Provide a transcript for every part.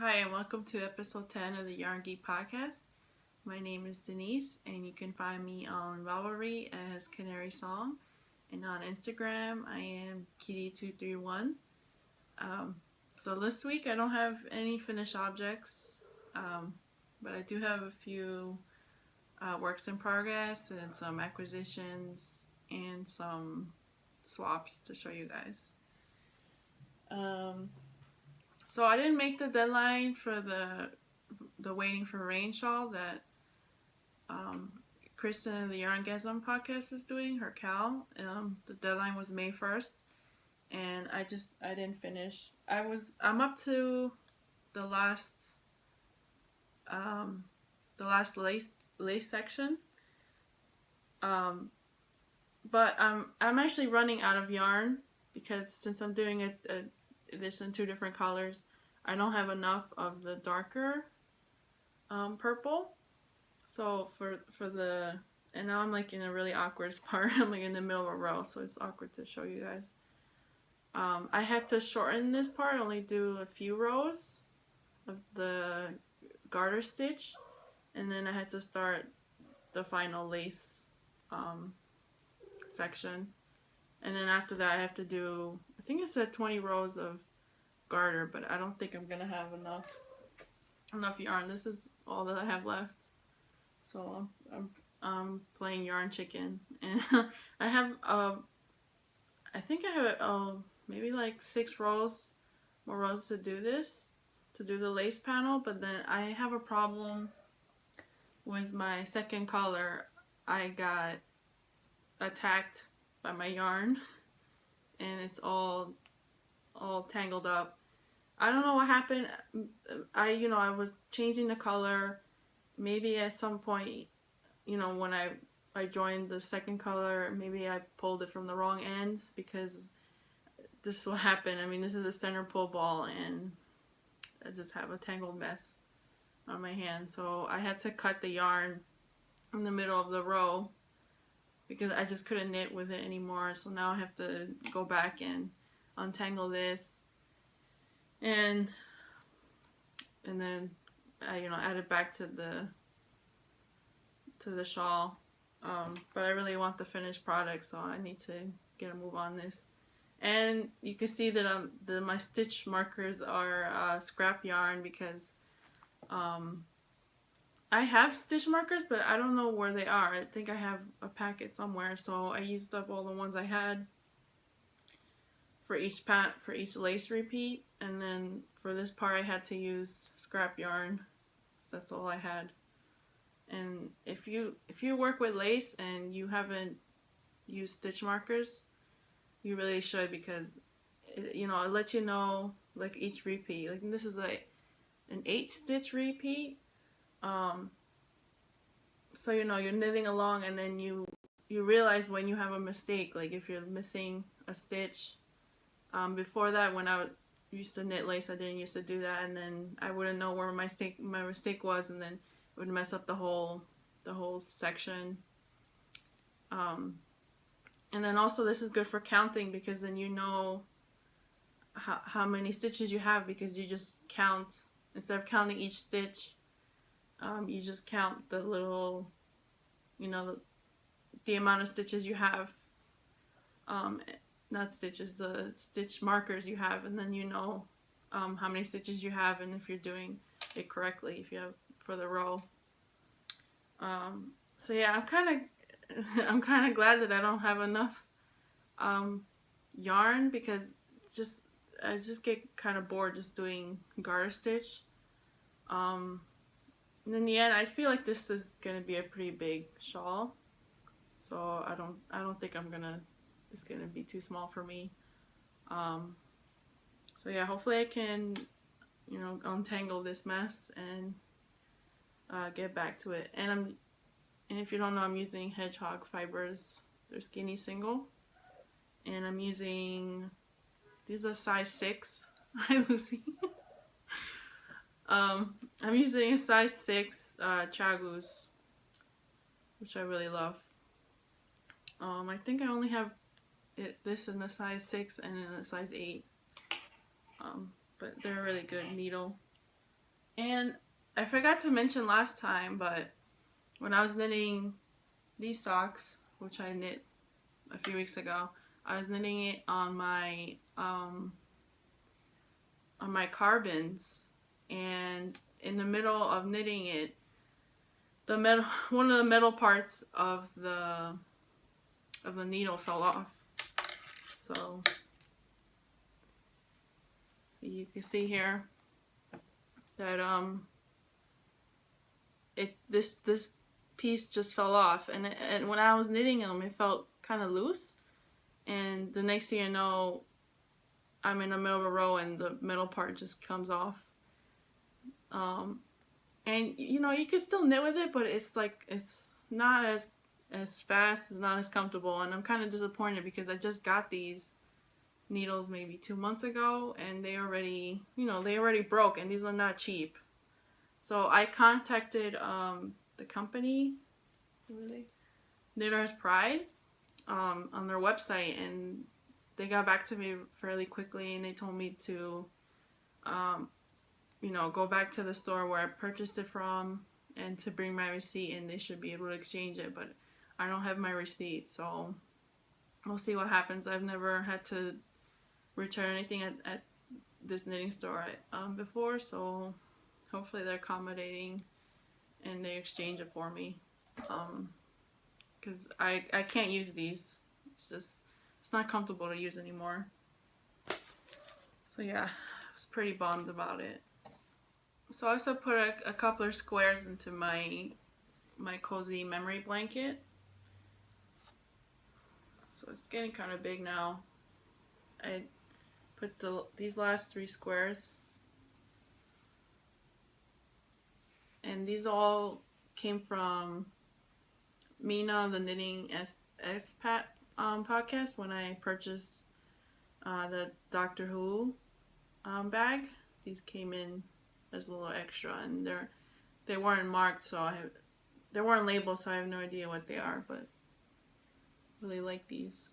Hi, and welcome to episode 10 of the Yarn Geek podcast. My name is Denise, and you can find me on Ravelry as Canary Song, and on Instagram, I am Kitty231. So this week, I don't have any finished objects, but I do have a few works in progress and some acquisitions and some swaps to show you guys. So I didn't make the deadline for the Waiting for Rain shawl that Kristen and the Yarngasm podcast is doing, her Cal. The deadline was May 1st, and I didn't finish. I'm up to the last lace section. But I'm actually running out of yarn because since I'm doing this in two different colors, I don't have enough of the darker purple. So and now I'm like in a really awkward part. I'm like in the middle of a row, so it's awkward to show you guys. I had to shorten this part, only do a few rows of the garter stitch, and then I had to start the final lace section. And then after that I have to do, I think it said 20 rows of garter, but I don't think I'm gonna have enough yarn. This is all that I have left. So I'm playing yarn chicken, and I have I think I have maybe like 6 more rows to do the lace panel. But then I have a problem with my second color. I got attacked by my yarn, and it's all tangled up. I don't know what happened. I was changing the color. Maybe at some point, when I joined the second color, maybe I pulled it from the wrong end, because this is what happened. I mean, this is a center pull ball, and I just have a tangled mess on my hand. So I had to cut the yarn in the middle of the row because I just couldn't knit with it anymore. So now I have to go back and untangle this, and then I add it back to the shawl. But I really want the finished product, so I need to get a move on this. And you can see that my stitch markers are scrap yarn, because I have stitch markers, but I don't know where they are. I think I have a packet somewhere, so I used up all the ones I had for each lace repeat, and then for this part I had to use scrap yarn. So that's all I had. And if you work with lace and you haven't used stitch markers, you really should, because it lets you know like each repeat. Like this is like an 8 stitch repeat. So you're knitting along, and then you realize when you have a mistake, like if you're missing a stitch. Before that, when I used to knit lace, I didn't used to do that, and then I wouldn't know where my mistake was, and then it would mess up the whole section. And then also this is good for counting, because then you know how many stitches you have, because you just count, instead of counting each stitch, you just count the little, the amount of stitches you have, not stitches, the stitch markers you have, and then you know how many stitches you have, and if you're doing it correctly, if you have for the row. So yeah, I'm kind of glad that I don't have enough yarn, because I just get kind of bored just doing garter stitch. And in the end, I feel like this is gonna be a pretty big shawl, so I don't think it's gonna be too small for me. So yeah, hopefully I can untangle this mess and get back to it. And if you don't know, I'm using hedgehog fibers. They're skinny single, and I'm using, these are size 6. Hi, Lucy. I'm using a size 6 Chagus, which I really love. I think I only have this in a size 6 and in a size 8. But they're a really good needle. And I forgot to mention last time, but when I was knitting these socks, which I knit a few weeks ago, I was knitting it on my carbons, and in the middle of knitting it, one of the metal parts of the needle fell off. So you can see here that this piece just fell off, and when I was knitting them, it felt kind of loose, and the next thing you know, I'm in the middle of a row and the middle part just comes off. And you know, you can still knit with it, but it's like it's not as fast, it's not as comfortable, and I'm kind of disappointed because I just got these needles maybe 2 months ago, and they already broke, and these are not cheap. So I contacted the company, Knitter's Pride, on their website, and they got back to me fairly quickly, and they told me to go back to the store where I purchased it from and to bring my receipt, and they should be able to exchange it, but I don't have my receipt, so we'll see what happens. I've never had to return anything at this knitting store before, so hopefully they're accommodating and they exchange it for me, because I can't use these. It's not comfortable to use anymore. So yeah, I was pretty bummed about it. So I also put a couple of squares into my cozy memory blanket. So it's getting kind of big now. I put these last 3 squares, and these all came from Mina, the Knitting Expat podcast, when I purchased the Doctor Who bag. These came in as a little extra, and they weren't marked, so they weren't labeled, so I have no idea what they are, but I really like these.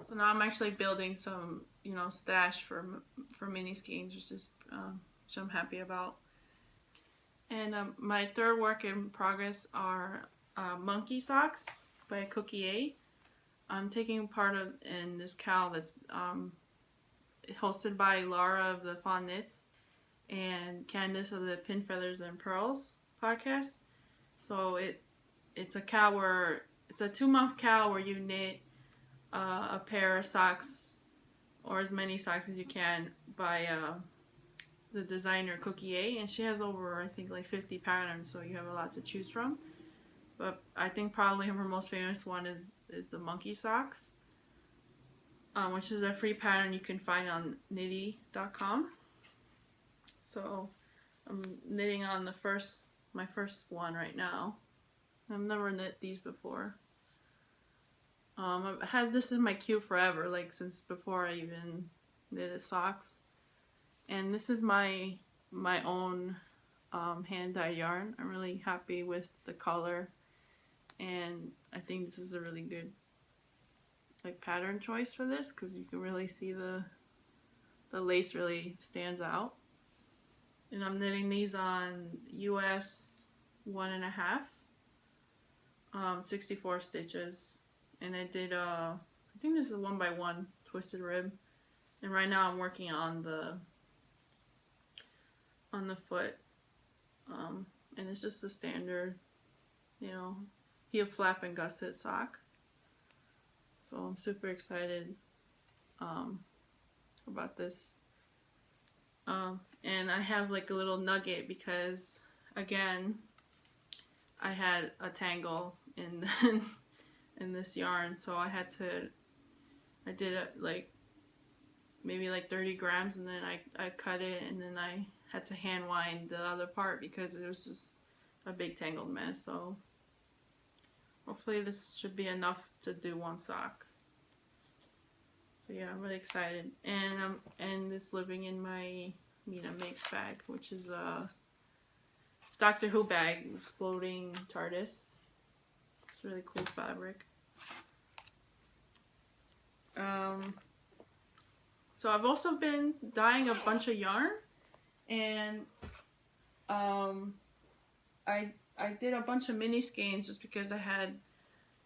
So now I'm actually building some, stash for mini skeins, which I'm happy about. And my third work in progress are monkey socks by Cookie A. I'm taking part in this cowl that's hosted by Laura of the Fawn Knits and Candace of the Pin Feathers and Pearls podcast. So it's a 2-month cowl where you knit a pair of socks, or as many socks as you can, by the designer Cookie A, and she has over, I think, like 50 patterns, so you have a lot to choose from. But I think probably her most famous one is the monkey socks, which is a free pattern you can find on knitty.com. So I'm knitting on my first one right now. I've never knit these before. I've had this in my queue forever, like since before I even knitted socks. And this is my own hand-dyed yarn. I'm really happy with the color, and I think this is a really good pattern choice for this, because you can really see the lace really stands out. And I'm knitting these on US 1.5, 64 stitches, and I did I think this is a 1x1 twisted rib, and right now I'm working on the foot, and it's just a standard, heel flap and gusset sock. So I'm super excited about this. And I have like a little nugget because, again, I had a tangle in this yarn, so I did it maybe 30 grams, and then I cut it, and then I had to hand wind the other part because it was just a big tangled mess. So hopefully this should be enough to do one sock. So yeah, I'm really excited, and it's living in my Mina Makes bag, which is a Doctor Who bag, Exploding TARDIS. It's really cool fabric. So I've also been dyeing a bunch of yarn, and I did a bunch of mini skeins just because I had,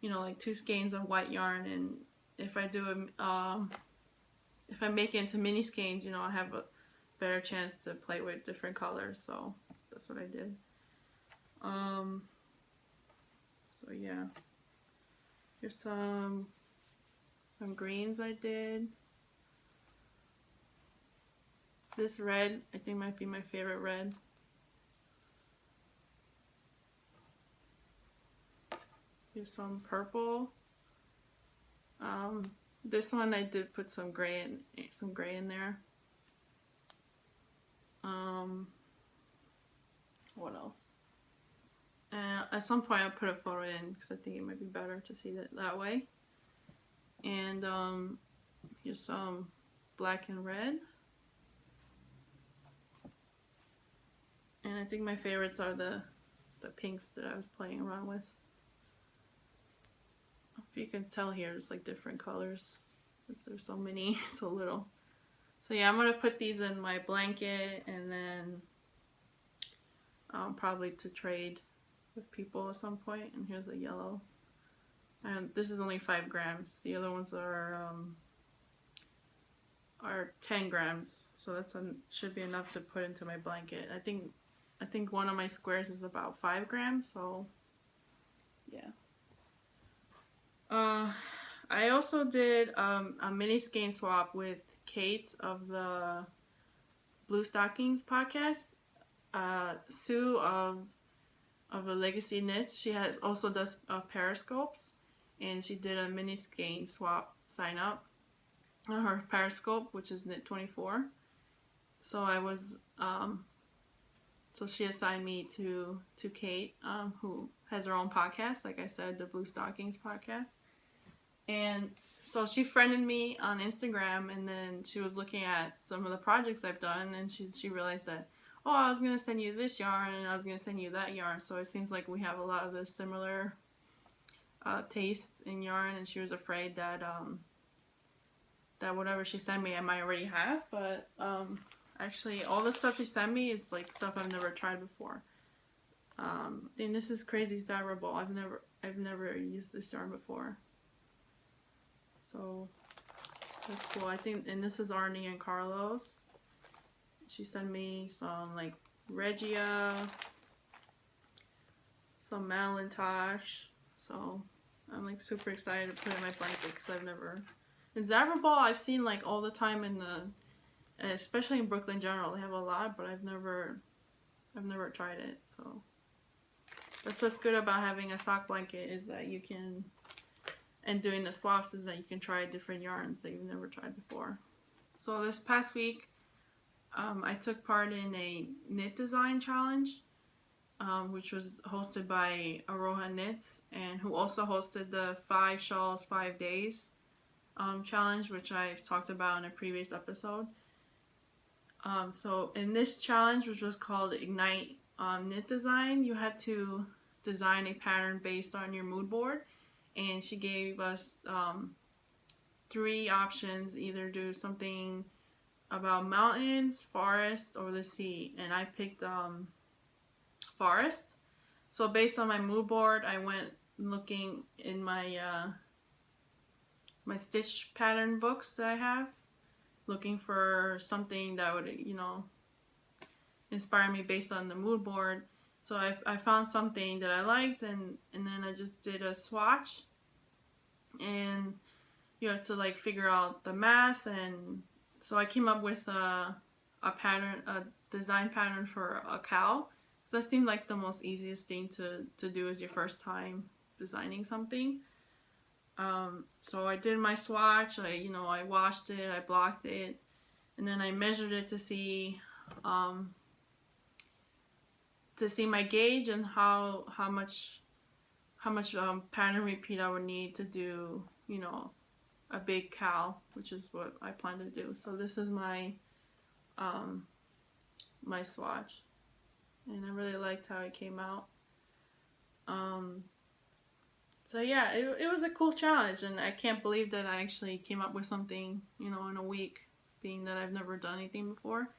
you know, like 2 skeins of white yarn, and if I do if I make it into mini skeins, you know, I have a better chance to play with different colors. So that's what I did. So yeah, here's some greens I did. This red I think might be my favorite red. Here's some purple. This one I did put some gray in there. What else? And at some point I'll put a photo in because I think it might be better to see it that way. And here's some black and red. And I think my favorites are the pinks that I was playing around with. If you can tell here, it's like different colors since there's so many, so little. So yeah, I'm gonna put these in my blanket and then probably to trade with people at some point. And here's a yellow. And this is only 5 grams. The other ones are 10 grams. So that's should be enough to put into my blanket. I think one of my squares is about 5 grams. So yeah. I also did a mini skein swap with Kate of the Blue Stockings podcast. Sue of the Legacy Knits. She also does periscopes, and she did a mini skein swap sign up on her periscope, which is Knit 24. So I was so she assigned me to Kate, who has her own podcast, like I said, the Blue Stockings podcast. And so she friended me on Instagram, and then she was looking at some of the projects I've done, and she realized that, oh, I was going to send you this yarn, and I was going to send you that yarn. So it seems like we have a lot of the similar tastes in yarn, and she was afraid that that whatever she sent me I might already have. But actually, all the stuff she sent me is like stuff I've never tried before. And this is Crazy Zyra Ball. I've never used this yarn before. So that's cool. I think, and this is Arnie and Carlos. She sent me some like Regia, some Malintosh. So I'm like super excited to put it in my blanket because I've never. And Zyra Ball I've seen like all the time especially in Brooklyn General. They have a lot, but I've never tried it. So that's what's good about having a sock blanket, is that you can. And doing the swaps is that you can try different yarns that you've never tried before. So this past week, I took part in a knit design challenge, which was hosted by Aroha Knits, and who also hosted the 5 Shawls 5 Days challenge, which I've talked about in a previous episode. So in this challenge, which was called Ignite Knit Design, you had to design a pattern based on your mood board. And she gave us 3 options: either do something about mountains, forest, or the sea. And I picked forest. So based on my mood board, I went looking in my my stitch pattern books that I have, looking for something that would, you know, inspire me based on the mood board. So I found something that I liked, and then I just did a swatch, and you have to like figure out the math. And so I came up with a design pattern for a cow, because that seemed like the most easiest thing to do as your first time designing something. So I did my swatch. I washed it, I blocked it, and then I measured it to see my gauge and how much pattern repeat I would need to do, you know, a big cow, which is what I plan to do. So this is my my swatch, and I really liked how it came out. So yeah, it was a cool challenge, and I can't believe that I actually came up with something, you know, in a week. being that I've never done anything before.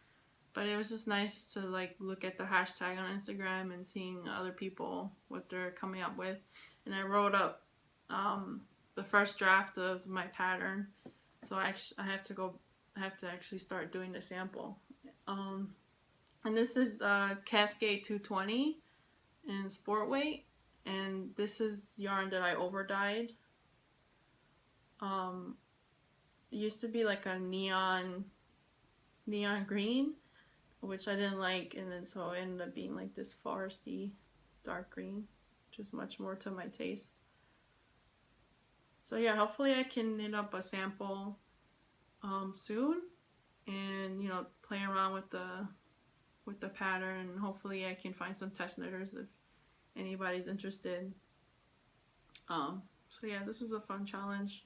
But it was just nice to like look at the hashtag on Instagram and seeing other people what they're coming up with. And I wrote up the first draft of my pattern, so I have to actually start doing the sample. And this is Cascade 220 in sport weight, and this is yarn that I over dyed. It used to be like a neon green, which I didn't like, and then so it ended up being like this foresty dark green, which is much more to my taste. So yeah, hopefully I can knit up a sample soon, and you know, play around with the pattern, and hopefully I can find some test knitters if anybody's interested. So yeah, this was a fun challenge.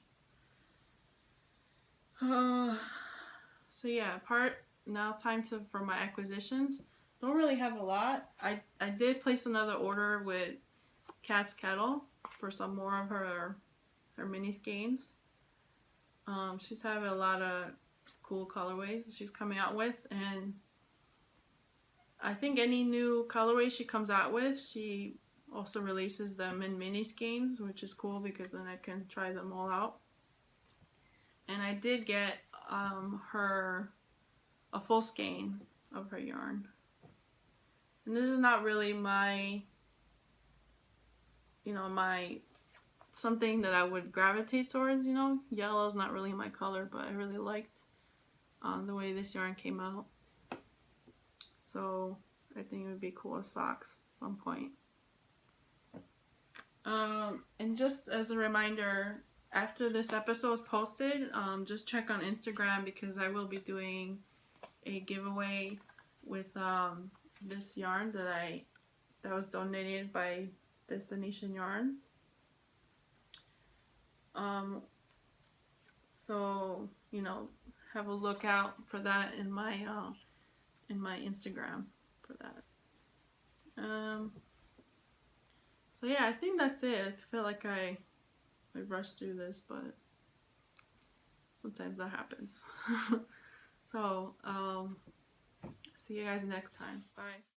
So yeah, now time for my acquisitions. Don't really have a lot. I did place another order with Cat's Kettle for some more of her mini skeins. She's having a lot of cool colorways that she's coming out with, and I think any new colorway she comes out with, she also releases them in mini skeins, which is cool because then I can try them all out. And I did get her a full skein of her yarn. And this is not really my, you know, something that I would gravitate towards, you know. Yellow is not really my color, but I really liked the way this yarn came out. So I think it would be cool as socks at some point. And just as a reminder, after this episode is posted, just check on Instagram because I will be doing a giveaway with this yarn that was donated by Destination Yarns. So you know, have a look out for that in my Instagram for that. So yeah, I think that's it. I feel like I rushed through this, but sometimes that happens. So see you guys next time. Bye.